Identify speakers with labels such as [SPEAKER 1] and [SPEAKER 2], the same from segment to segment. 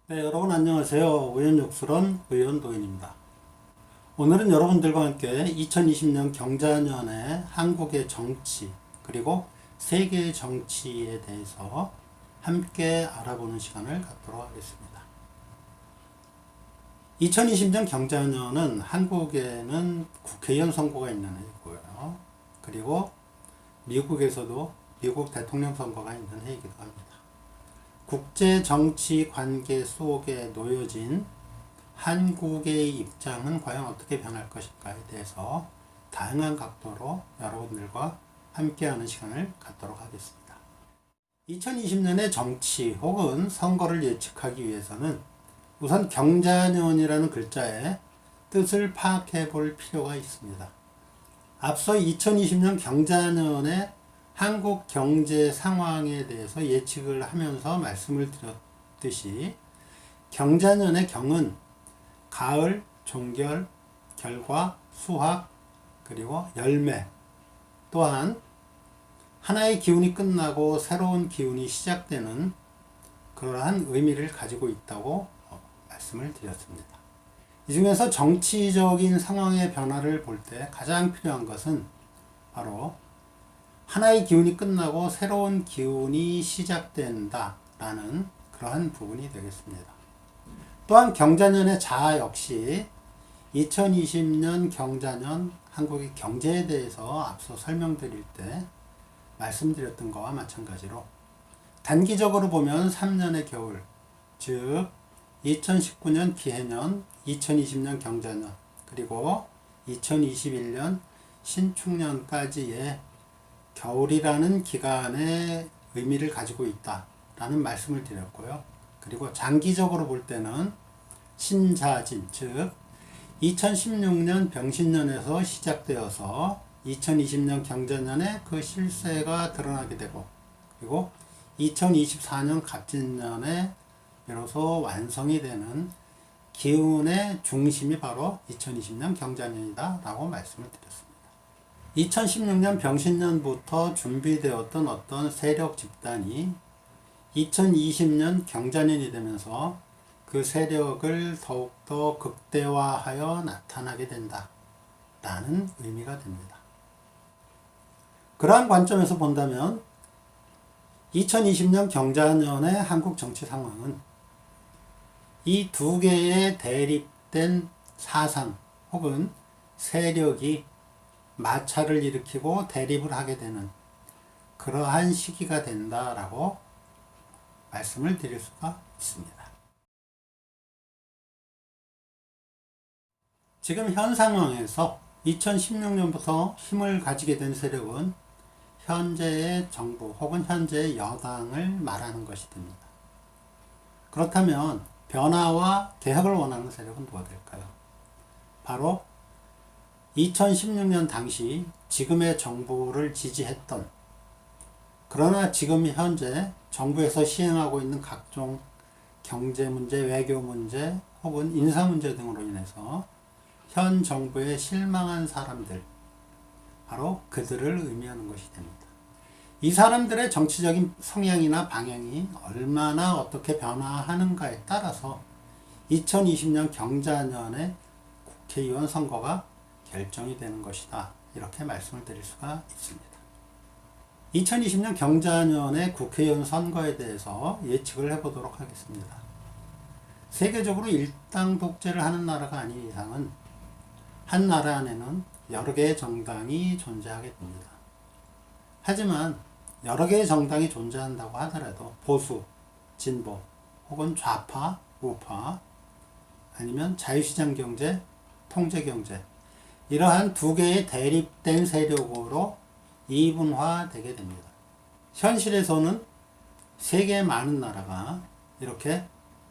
[SPEAKER 1] 네, 여러분 안녕하세요. 우연육술원 의원도인입니다. 오늘은 여러분들과 함께 2020년 경자년의 한국의 정치 그리고 세계의 정치에 대해서 함께 알아보는 시간을 갖도록 하겠습니다. 2020년 경자년은 한국에는 국회의원 선거가 있는 해이고요. 그리고 미국에서도 미국 대통령 선거가 있는 해이기도 합니다. 국제 정치 관계 속에 놓여진 한국의 입장은 과연 어떻게 변할 것일까에 대해서 다양한 각도로 여러분들과 함께하는 시간을 갖도록 하겠습니다. 2020년의 정치 혹은 선거를 예측하기 위해서는 우선 경자년이라는 글자의 뜻을 파악해 볼 필요가 있습니다. 앞서 2020년 경자년의 한국 경제 상황에 대해서 예측을 하면서 말씀을 드렸듯이 경자년의 경은 가을, 종결, 결과, 수확, 그리고 열매 또한 하나의 기운이 끝나고 새로운 기운이 시작되는 그러한 의미를 가지고 있다고 말씀을 드렸습니다. 이 중에서 정치적인 상황의 변화를 볼 때 가장 필요한 것은 바로 하나의 기운이 끝나고 새로운 기운이 시작된다라는 그러한 부분이 되겠습니다. 또한 경자년의 자아 역시 2020년 경자년 한국의 경제에 대해서 앞서 설명드릴 때 말씀드렸던 것과 마찬가지로 단기적으로 보면 3년의 겨울, 즉 2019년 기해년, 2020년 경자년, 그리고 2021년 신축년까지의 겨울이라는 기간의 의미를 가지고 있다라는 말씀을 드렸고요. 그리고 장기적으로 볼 때는 신자진, 즉 2016년 병신년에서 시작되어서 2020년 경자년에 그 실세가 드러나게 되고 그리고 2024년 갑진년에 비로소 완성이 되는 기운의 중심이 바로 2020년 경자년이다 라고 말씀을 드렸습니다. 2016년 병신년부터 준비되었던 어떤 세력 집단이 2020년 경자년이 되면서 그 세력을 더욱더 극대화하여 나타나게 된다 라는 의미가 됩니다. 그러한 관점에서 본다면 2020년 경자년의 한국 정치 상황은 이 두 개의 대립된 사상 혹은 세력이 마찰을 일으키고 대립을 하게 되는 그러한 시기가 된다라고 말씀을 드릴 수가 있습니다. 지금 현 상황에서 2016년부터 힘을 가지게 된 세력은 현재의 정부 혹은 현재의 여당을 말하는 것이 됩니다. 그렇다면 변화와 개혁을 원하는 세력은 누가 될까요? 바로 2016년 당시 지금의 정부를 지지했던 그러나 지금 현재 정부에서 시행하고 있는 각종 경제 문제, 외교 문제 혹은 인사 문제 등으로 인해서 현 정부에 실망한 사람들 바로 그들을 의미하는 것이 됩니다. 이 사람들의 정치적인 성향이나 방향이 얼마나 어떻게 변화하는가에 따라서 2020년 경자년의 국회의원 선거가 결정이 되는 것이다. 이렇게 말씀을 드릴 수가 있습니다. 2020년 경자년의 국회의원 선거에 대해서 예측을 해보도록 하겠습니다. 세계적으로 일당 독재를 하는 나라가 아닌 이상은 한 나라 안에는 여러 개의 정당이 존재하게 됩니다. 하지만 여러 개의 정당이 존재한다고 하더라도 보수, 진보, 혹은 좌파, 우파, 아니면 자유시장 경제, 통제 경제 이러한 두 개의 대립된 세력으로 이분화되게 됩니다. 현실에서는 세계의 많은 나라가 이렇게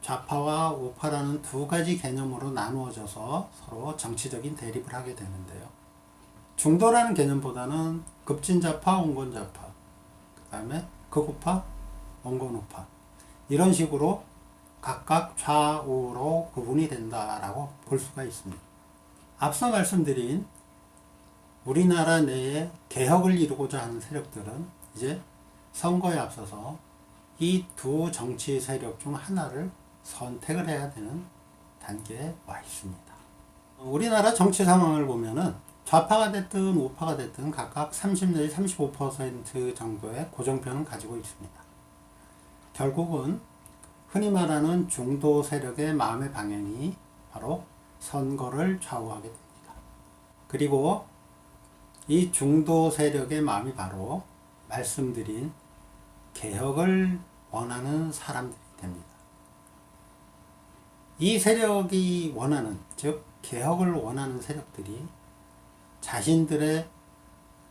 [SPEAKER 1] 좌파와 우파라는 두 가지 개념으로 나누어져서 서로 정치적인 대립을 하게 되는데요. 중도라는 개념보다는 급진좌파, 온건좌파, 그 다음에 극우파, 온건우파 이런 식으로 각각 좌우로 구분이 된다라고 볼 수가 있습니다. 앞서 말씀드린 우리나라 내에 개혁을 이루고자 하는 세력들은 이제 선거에 앞서서 이 두 정치 세력 중 하나를 선택을 해야 되는 단계에 와 있습니다. 우리나라 정치 상황을 보면은 좌파가 됐든 우파가 됐든 각각 30 내지 35% 정도의 고정표는 가지고 있습니다. 결국은 흔히 말하는 중도 세력의 마음의 방향이 바로 선거를 좌우하게 됩니다. 그리고 이 중도 세력의 마음이 바로 말씀드린 개혁을 원하는 사람들이 됩니다. 이 세력이 원하는, 즉 개혁을 원하는 세력들이 자신들의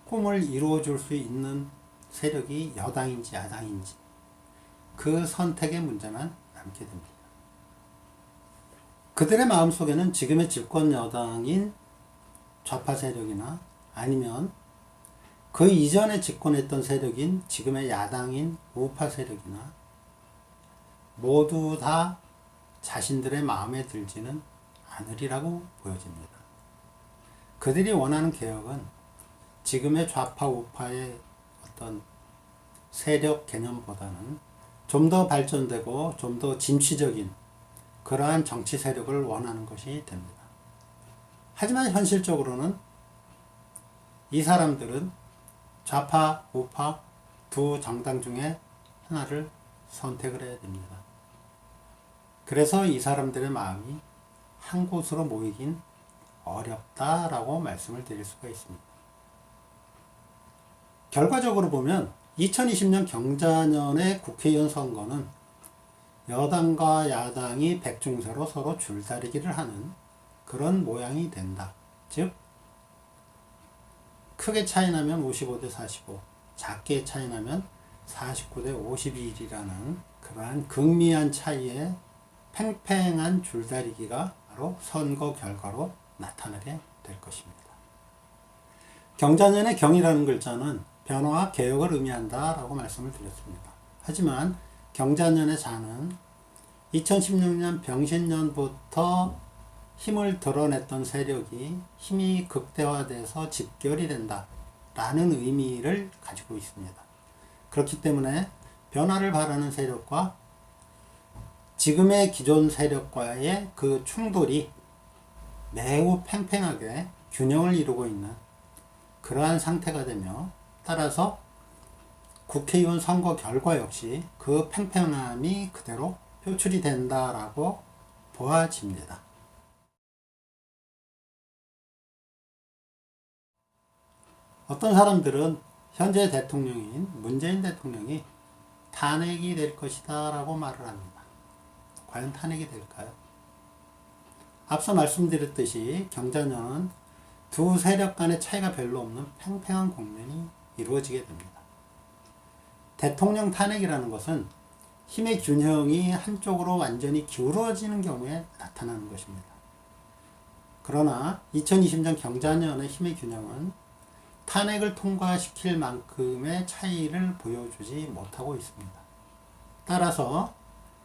[SPEAKER 1] 꿈을 이루어줄 수 있는 세력이 여당인지 야당인지 그 선택의 문제만 남게 됩니다. 그들의 마음속에는 지금의 집권 여당인 좌파 세력이나 아니면 그 이전에 집권했던 세력인 지금의 야당인 우파 세력이나 모두 다 자신들의 마음에 들지는 않으리라고 보여집니다. 그들이 원하는 개혁은 지금의 좌파 우파의 어떤 세력 개념보다는 좀 더 발전되고 좀 더 진취적인 그러한 정치 세력을 원하는 것이 됩니다. 하지만 현실적으로는 이 사람들은 좌파, 우파 두 정당 중에 하나를 선택을 해야 됩니다. 그래서 이 사람들의 마음이 한 곳으로 모이긴 어렵다라고 말씀을 드릴 수가 있습니다. 결과적으로 보면 2020년 경자년의 국회의원 선거는 여당과 야당이 백중세로 서로 줄다리기를 하는 그런 모양이 된다. 즉 크게 차이 나면 55대 45, 작게 차이 나면 49대 51이라는 그러한 극미한 차이의 팽팽한 줄다리기가 바로 선거 결과로 나타나게 될 것입니다. 경자년의 경이라는 글자는 변화와 개혁을 의미한다 라고 말씀을 드렸습니다. 하지만 경자년의 자는 2016년 병신년부터 힘을 드러냈던 세력이 힘이 극대화돼서 집결이 된다 라는 의미를 가지고 있습니다. 그렇기 때문에 변화를 바라는 세력과 지금의 기존 세력과의 그 충돌이 매우 팽팽하게 균형을 이루고 있는 그러한 상태가 되며 따라서 국회의원 선거 결과 역시 그 팽팽함이 그대로 표출이 된다라고 보아집니다. 어떤 사람들은 현재 대통령인 문재인 대통령이 탄핵이 될 것이다 라고 말을 합니다. 과연 탄핵이 될까요? 앞서 말씀드렸듯이 경자년은 두 세력 간의 차이가 별로 없는 팽팽한 국면이 이루어지게 됩니다. 대통령 탄핵이라는 것은 힘의 균형이 한쪽으로 완전히 기울어지는 경우에 나타나는 것입니다. 그러나 2020년 경자년의 힘의 균형은 탄핵을 통과시킬 만큼의 차이를 보여주지 못하고 있습니다. 따라서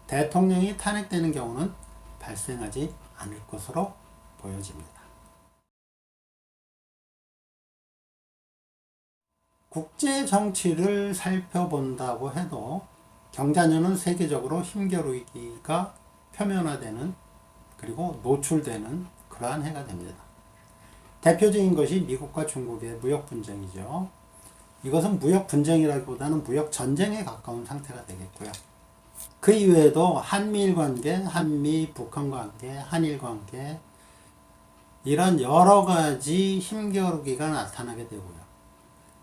[SPEAKER 1] 대통령이 탄핵되는 경우는 발생하지 않을 것으로 보여집니다. 국제 정치를 살펴본다고 해도 경자년은 세계적으로 힘겨루기가 표면화되는 그리고 노출되는 그러한 해가 됩니다. 대표적인 것이 미국과 중국의 무역 분쟁이죠. 이것은 무역 분쟁이라기보다는 무역 전쟁에 가까운 상태가 되겠고요. 그 이외에도 한미일 관계, 한미 북한 관계, 한일 관계 이런 여러 가지 힘겨루기가 나타나게 되고요.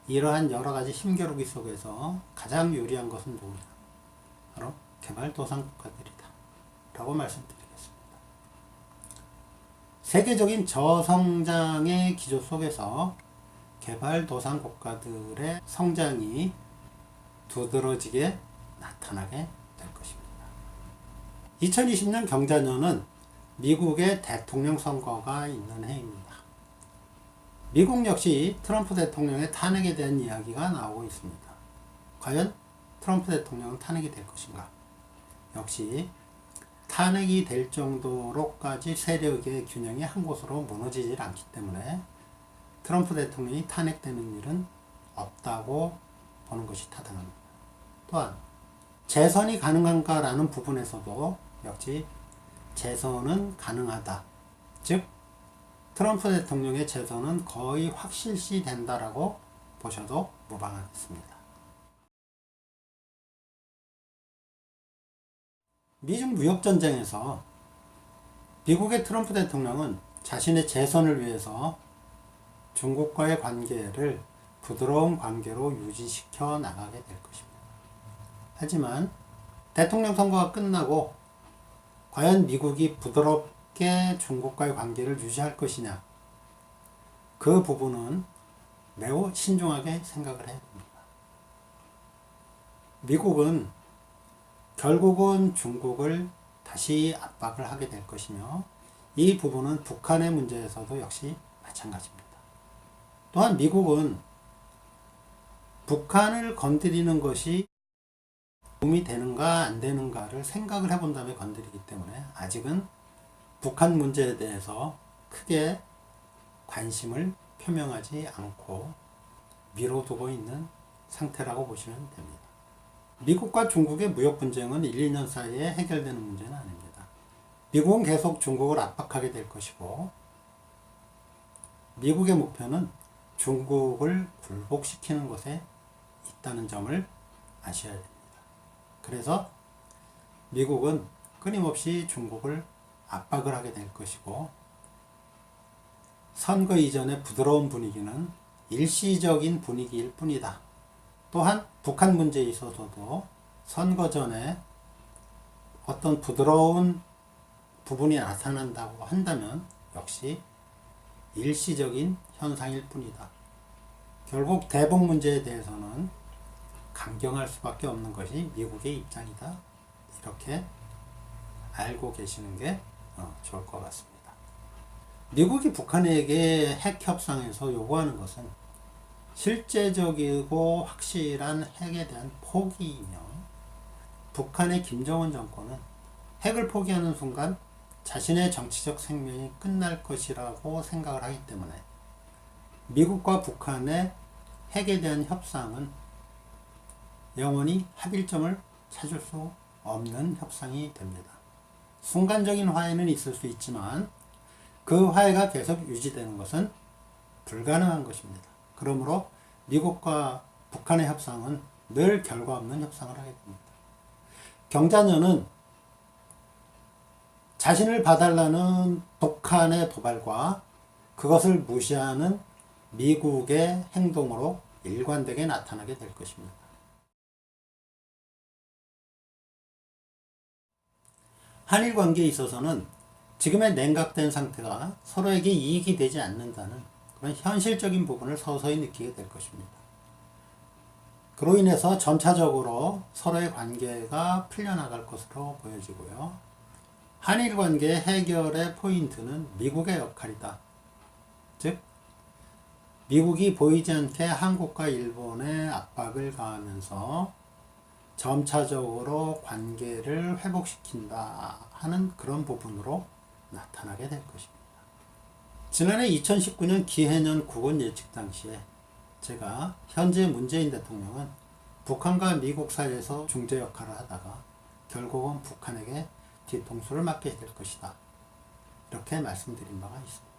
[SPEAKER 1] 이러한 여러 가지 힘겨루기 속에서 가장 유리한 것은 누구냐? 바로 개발도상국가들이다 라고 말씀드리겠습니다. 세계적인 저성장의 기조 속에서 개발도상국가들의 성장이 두드러지게 나타나게 될 것입니다. 2020년 경자년은 미국의 대통령 선거가 있는 해입니다. 미국 역시 트럼프 대통령의 탄핵에 대한 이야기가 나오고 있습니다. 과연 트럼프 대통령은 탄핵이 될 것인가? 역시 탄핵이 될 정도로까지 세력의 균형이 한 곳으로 무너지질 않기 때문에 트럼프 대통령이 탄핵되는 일은 없다고 보는 것이 타당합니다. 또한 재선이 가능한가라는 부분에서도 역시 재선은 가능하다. 즉 트럼프 대통령의 재선은 거의 확실시 된다라고 보셔도 무방하겠습니다. 미중 무역전쟁에서 미국의 트럼프 대통령은 자신의 재선을 위해서 중국과의 관계를 부드러운 관계로 유지시켜 나가게 될 것입니다. 하지만 대통령 선거가 끝나고 과연 미국이 부드럽게 중국과의 관계를 유지할 것이냐, 그 부분은 매우 신중하게 생각을 해야 됩니다. 미국은 결국은 중국을 다시 압박을 하게 될 것이며, 이 부분은 북한의 문제에서도 역시 마찬가지입니다. 또한 미국은 북한을 건드리는 것이 도움이 되는가 안 되는가를 생각을 해본 다음에 건드리기 때문에 아직은 북한 문제에 대해서 크게 관심을 표명하지 않고 미뤄두고 있는 상태라고 보시면 됩니다. 미국과 중국의 무역 분쟁은 1, 2년 사이에 해결되는 문제는 아닙니다. 미국은 계속 중국을 압박하게 될 것이고, 미국의 목표는 중국을 굴복시키는 것에 있다는 점을 아셔야 됩니다. 그래서 미국은 끊임없이 중국을 압박을 하게 될 것이고, 선거 이전의 부드러운 분위기는 일시적인 분위기일 뿐이다. 또한 북한 문제에 있어서도 선거 전에 어떤 부드러운 부분이 나타난다고 한다면 역시 일시적인 현상일 뿐이다. 결국 대북 문제에 대해서는 강경할 수밖에 없는 것이 미국의 입장이다. 이렇게 알고 계시는 게 좋을 것 같습니다. 미국이 북한에게 핵 협상에서 요구하는 것은 실제적이고 확실한 핵에 대한 포기이며, 북한의 김정은 정권은 핵을 포기하는 순간 자신의 정치적 생명이 끝날 것이라고 생각을 하기 때문에 미국과 북한의 핵에 대한 협상은 영원히 합일점을 찾을 수 없는 협상이 됩니다. 순간적인 화해는 있을 수 있지만 그 화해가 계속 유지되는 것은 불가능한 것입니다. 그러므로 미국과 북한의 협상은 늘 결과 없는 협상을 하게 됩니다. 경자녀는 자신을 봐달라는 북한의 도발과 그것을 무시하는 미국의 행동으로 일관되게 나타나게 될 것입니다. 한일 관계에 있어서는 지금의 냉각된 상태가 서로에게 이익이 되지 않는다는 그런 현실적인 부분을 서서히 느끼게 될 것입니다. 그로 인해서 점차적으로 서로의 관계가 풀려나갈 것으로 보여지고요. 한일 관계 해결의 포인트는 미국의 역할이다. 즉, 미국이 보이지 않게 한국과 일본에 압박을 가하면서 점차적으로 관계를 회복시킨다 하는 그런 부분으로 나타나게 될 것입니다. 지난해 2019년 기해년 국원 예측 당시에 제가 현재 문재인 대통령은 북한과 미국 사이에서 중재 역할을 하다가 결국은 북한에게 뒤통수를 맞게 될 것이다. 이렇게 말씀드린 바가 있습니다.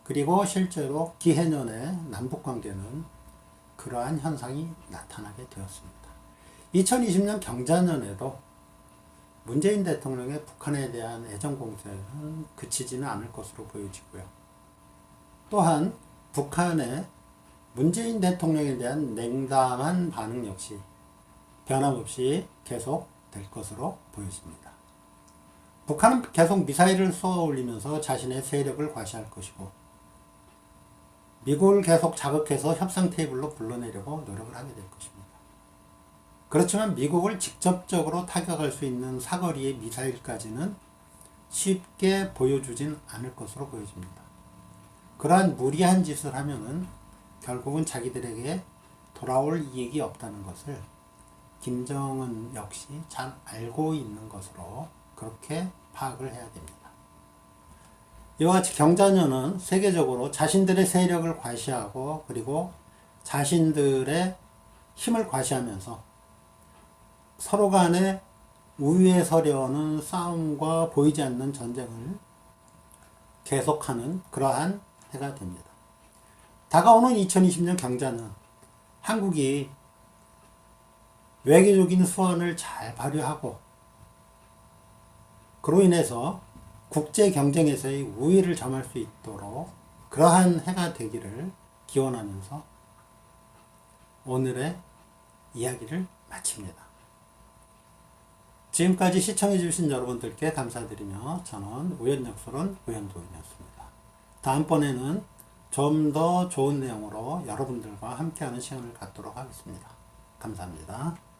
[SPEAKER 1] 그리고 실제로 기해년의 남북관계는 그러한 현상이 나타나게 되었습니다. 2020년 경자년에도 문재인 대통령의 북한에 대한 애정 공세는 그치지는 않을 것으로 보여지고요. 또한 북한의 문재인 대통령에 대한 냉담한 반응 역시 변함없이 계속 될 것으로 보여집니다. 북한은 계속 미사일을 쏘아 올리면서 자신의 세력을 과시할 것이고, 미국을 계속 자극해서 협상 테이블로 불러내려고 노력을 하게 될 것입니다. 그렇지만 미국을 직접적으로 타격할 수 있는 사거리의 미사일까지는 쉽게 보여주진 않을 것으로 보여집니다. 그러한 무리한 짓을 하면은 결국은 자기들에게 돌아올 이익이 없다는 것을 김정은 역시 잘 알고 있는 것으로 그렇게 파악을 해야 됩니다. 이와 같이 경자녀는 세계적으로 자신들의 세력을 과시하고 그리고 자신들의 힘을 과시하면서 서로 간에 우위에 서려는 싸움과 보이지 않는 전쟁을 계속하는 그러한 해가 됩니다. 다가오는 2020년 경자는 한국이 외교적인 수완을 잘 발휘하고 그로 인해서 국제 경쟁에서의 우위를 점할 수 있도록 그러한 해가 되기를 기원하면서 오늘의 이야기를 마칩니다. 지금까지 시청해주신 여러분들께 감사드리며 저는 우연역설은 우연도인이었습니다. 다음번에는 좀 더 좋은 내용으로 여러분들과 함께하는 시간을 갖도록 하겠습니다. 감사합니다.